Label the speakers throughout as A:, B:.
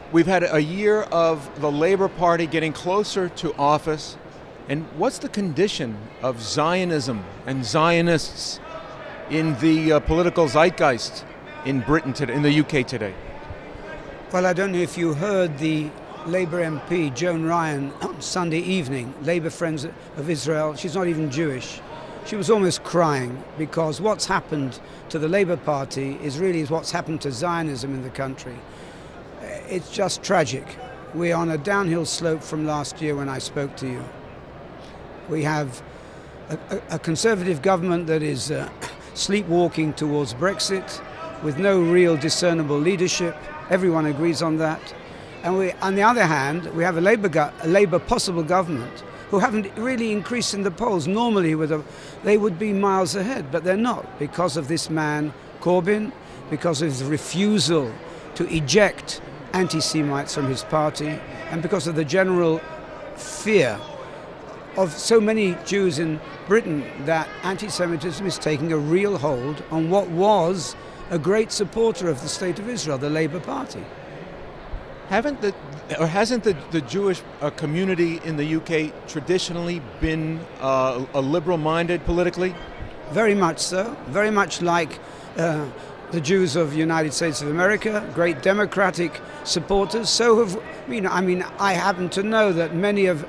A: We've had a year of the Labor Party getting closer to office. And what's the condition of Zionism and Zionists in the political zeitgeist in Britain today, in the UK today?
B: Well, I don't know if you heard the Labour MP, Joan Ryan, on Sunday evening, Labour Friends of Israel. She's not even Jewish. She was almost crying because what's happened to the Labour Party is what's happened to Zionism in the country. It's just tragic. We're on a downhill slope from last year when I spoke to you. We have a conservative government that is sleepwalking towards Brexit with no real discernible leadership. Everyone agrees on that. And on the other hand, we have a Labour possible government who haven't really increased in the polls. Normally they would be miles ahead, but they're not because of this man, Corbyn, because of his refusal to eject anti-Semites from his party, and because of the general fear of so many Jews in Britain that anti-Semitism is taking a real hold on what was a great supporter of the State of Israel, the Labour Party.
A: Hasn't the Jewish community in the UK traditionally been a liberal-minded politically? Very much so. Very much like the Jews of the United States of America, great democratic supporters. So have, I happen to know that many of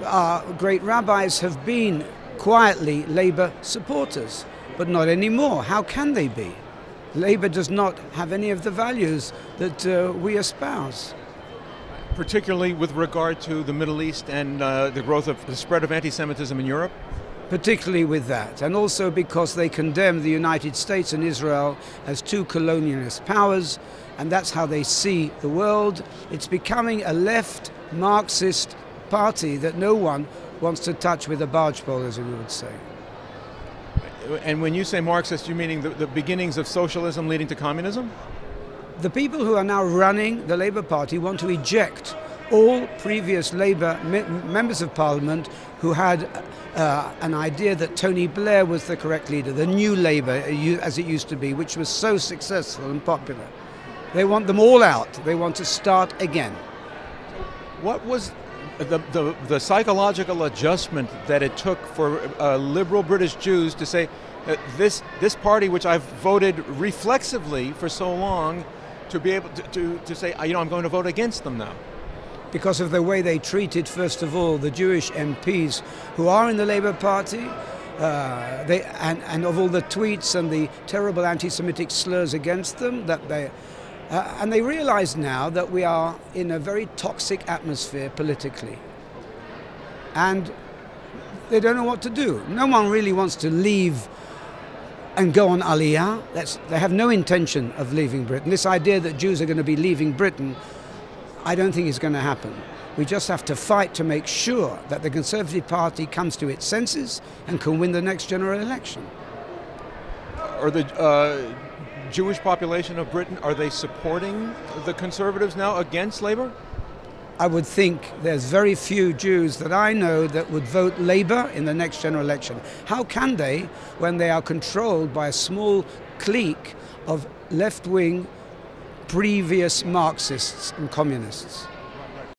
A: our great rabbis have been quietly Labour supporters, but not anymore. How can they be? Labour does not have any of the values that we espouse. Particularly with regard to the Middle East and the spread of anti-Semitism in Europe? Particularly with that, and also because they condemn the United States and Israel as two colonialist powers, and that's how they see the world. It's becoming a left Marxist party that no one wants to touch with a barge pole, as we would say. And when you say Marxist, you meaning the beginnings of socialism leading to communism? The people who are now running the Labour Party want to eject all previous Labour members of Parliament who had an idea that Tony Blair was the correct leader, the new Labour as it used to be, which was so successful and popular. They want them all out. They want to start again. What was the psychological adjustment that it took for liberal British Jews to say this party, which I've voted reflexively for so long, to be able to say, I'm going to vote against them now? Because of the way they treated, first of all, the Jewish MPs who are in the Labour Party, and of all the tweets and the terrible anti-Semitic slurs against them, and they realize now that we are in a very toxic atmosphere politically. And they don't know what to do. No one really wants to leave and go on Aliyah. They have no intention of leaving Britain. This idea that Jews are going to be leaving Britain, I don't think is going to happen. We just have to fight to make sure that the Conservative Party comes to its senses and can win the next general election. Are the Jewish population of Britain, are they supporting the Conservatives now against Labour? I would think there's very few Jews that I know that would vote Labour in the next general election. How can they when they are controlled by a small clique of left-wing previous Marxists and communists?